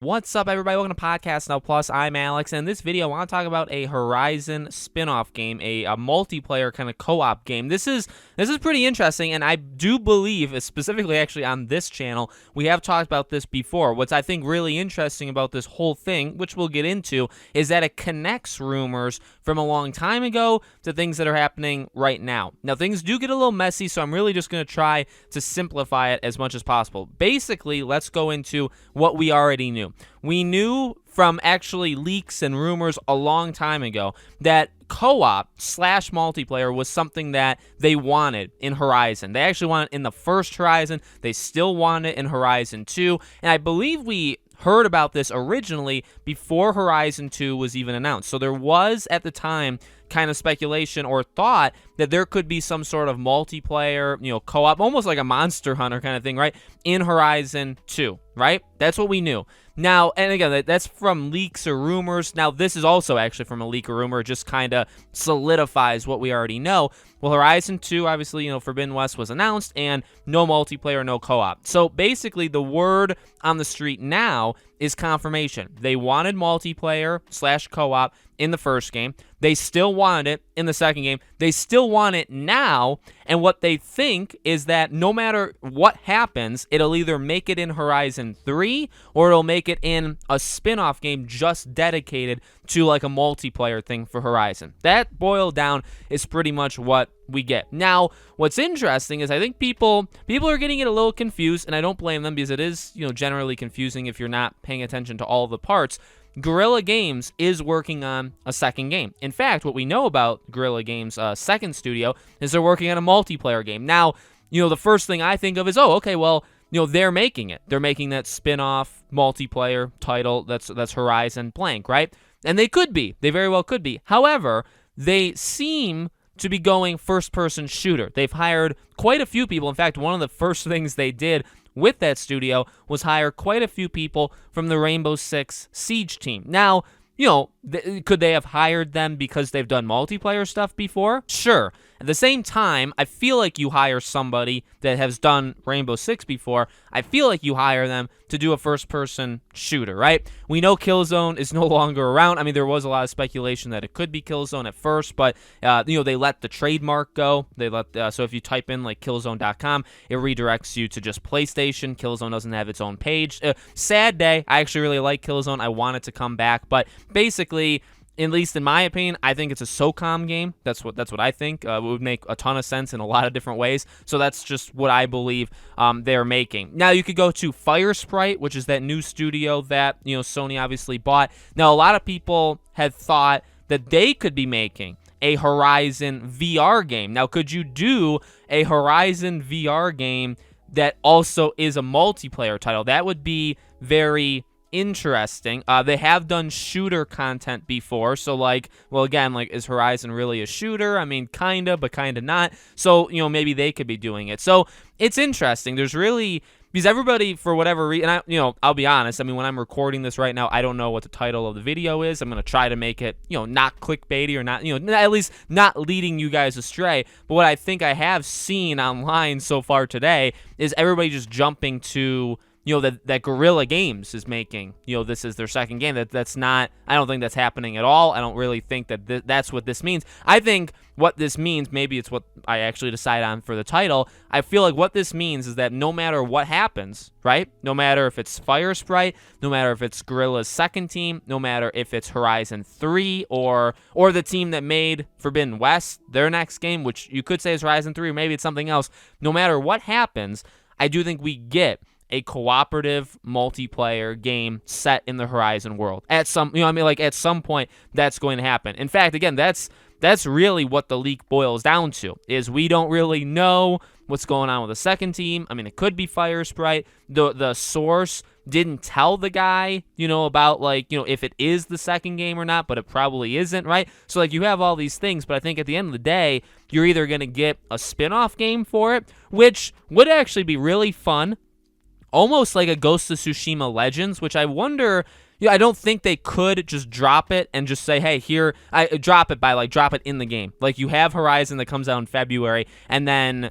What's up, everybody? Welcome to Podcast Now Plus. I'm Alex, and in this video, I want to talk about a Horizon spin-off game, a multiplayer kind of co-op game. This is pretty interesting, and I do believe, specifically actually on this channel, we have talked about this before. What's I think really interesting about this whole thing, which we'll get into, is that it connects rumors from a long time ago to things that are happening right now. Now, things do get a little messy, so I'm really just going to try to simplify it as much as possible. Basically, let's go into what we already knew. We knew from actually leaks and rumors a long time ago that co-op / multiplayer was something that they wanted in Horizon. They actually wanted it in the first Horizon. They still want it in Horizon 2. And I believe we heard about this originally before Horizon 2 was even announced. So there was, at the time, kind of speculation or thought that there could be some sort of multiplayer, co-op, almost like a Monster Hunter kind of thing, right, in Horizon 2, right? That's what we knew. Now, and again, that's from leaks or rumors. Now, this is also actually from a leak or rumor. It just kind of solidifies what we already know. Well, Horizon 2, obviously, Forbidden West was announced, and no multiplayer, no co-op. So basically, the word on the street now is confirmation. They wanted multiplayer / co-op in the first game. They still wanted it in the second game. They still want it now, and what they think is that no matter what happens, it'll either make it in Horizon 3 or it'll make it in a spin-off game just dedicated to like a multiplayer thing for Horizon. That boiled down is pretty much what we get. Now, what's interesting is I think people are getting it a little confused, and I don't blame them because it is, generally confusing if you're not paying attention to all the parts. Guerilla Games is working on a second game. In fact, what we know about Guerilla Games' second studio is they're working on a multiplayer game. Now, the first thing I think of is, they're making it. They're making that spin-off multiplayer title that's Horizon blank, right? And they could be. They very well could be. However, they seem to be going first-person shooter. They've hired quite a few people. In fact, one of the first things they did with that studio was hire quite a few people from the Rainbow Six Siege team. Now, could they have hired them because they've done multiplayer stuff before? Sure. At the same time, I feel like you hire somebody that has done Rainbow Six before. I feel like you hire them to do a first-person shooter, right? We know Killzone is no longer around. I mean, there was a lot of speculation that it could be Killzone at first, but, they let the trademark go. They let so if you type in, like, Killzone.com, it redirects you to just PlayStation. Killzone doesn't have its own page. Sad day. I actually really like Killzone. I want it to come back, but basically, at least in my opinion, I think it's a SOCOM game. That's what I think. It would make a ton of sense in a lot of different ways. So that's just what I believe they're making. Now, you could go to Firesprite, which is that new studio that Sony obviously bought. Now, a lot of people had thought that they could be making a Horizon VR game. Now, could you do a Horizon VR game that also is a multiplayer title? That would be very interesting. They have done shooter content before, so is Horizon really a shooter? I mean, kinda, but kinda not. So, maybe they could be doing it. So, it's interesting. There's really, because everybody, for whatever reason, I'll be honest, I mean, when I'm recording this right now, I don't know what the title of the video is. I'm going to try to make it, not clickbaity or not, at least not leading you guys astray. But what I think I have seen online so far today is everybody just jumping to that Guerilla Games is making, this is their second game. That's not, I don't think that's happening at all. I don't really think that that's what this means. I think what this means, maybe it's what I actually decide on for the title, I feel like what this means is that no matter what happens, right, no matter if it's Firesprite, no matter if it's Guerrilla's second team, no matter if it's Horizon 3 or the team that made Forbidden West, their next game, which you could say is Horizon 3, or maybe it's something else, no matter what happens, I do think we get a cooperative multiplayer game set in the Horizon world. At some, at some point, that's going to happen. In fact, again, that's really what the leak boils down to, is we don't really know what's going on with the second team. I mean, it could be Firesprite. The source didn't tell the guy, about, if it is the second game or not, but it probably isn't, right? So, you have all these things, but I think at the end of the day, you're either going to get a spin-off game for it, which would actually be really fun, almost like a Ghost of Tsushima Legends, which I wonder, I don't think they could just drop it and just say, hey, here, drop it in the game. Like, you have Horizon that comes out in February, and then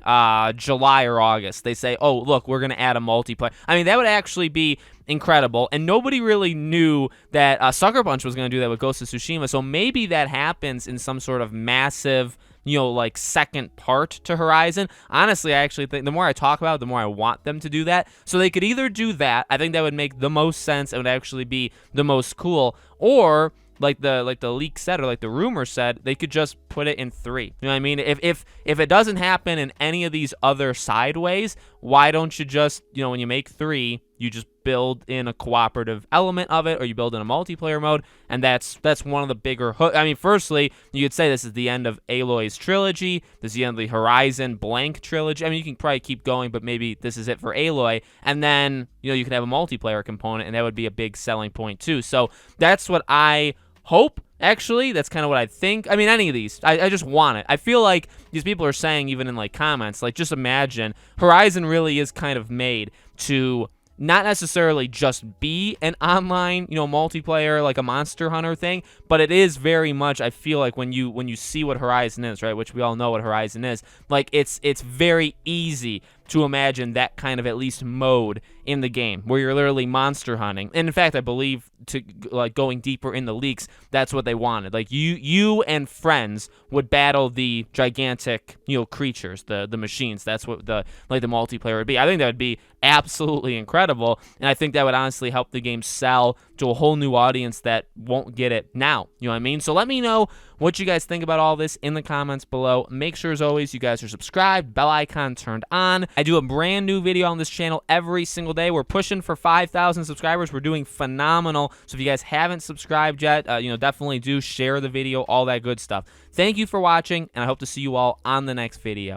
July or August, they say, oh, look, we're going to add a multiplayer. I mean, that would actually be incredible, and nobody really knew that Sucker Punch was going to do that with Ghost of Tsushima, so maybe that happens in some sort of massive, like second part to Horizon. Honestly, I actually think the more I talk about it, the more I want them to do that. So they could either do that, I think that would make the most sense, it would actually be the most cool, or like the leak said, or like the rumor said, they could just put it in 3. You know what I mean? If it doesn't happen in any of these other sideways, why don't you just, when you make 3, you just build in a cooperative element of it, or you build in a multiplayer mode, and that's one of the bigger I mean, firstly, you could say this is the end of Aloy's trilogy, this is the end of the Horizon blank trilogy. I mean, you can probably keep going, but maybe this is it for Aloy, and then, you could have a multiplayer component, and that would be a big selling point too. So that's what I hope. Actually, that's kind of what I think. I mean, any of these, I just want it. I feel like these people are saying, even in like comments, like, just imagine, Horizon really is kind of made to not necessarily just be an online, multiplayer, like a Monster Hunter thing, but it is very much, I feel like when you see what Horizon is, right, which we all know what Horizon is, like, it's very easy to imagine that kind of at least mode in the game where you're literally monster hunting. And in fact, I believe, to like going deeper in the leaks, that's what they wanted. Like you and friends would battle the gigantic, creatures, the machines. That's what the multiplayer would be. I think that would be absolutely incredible, and I think that would honestly help the game sell to a whole new audience that won't get it now. You know what I mean? So let me know what you guys think about all this in the comments below. Make sure, as always, you guys are subscribed, bell icon turned on. I do a brand new video on this channel every single day. We're pushing for 5,000 subscribers. We're doing phenomenal. So if you guys haven't subscribed yet, definitely do share the video, all that good stuff. Thank you for watching, and I hope to see you all on the next video.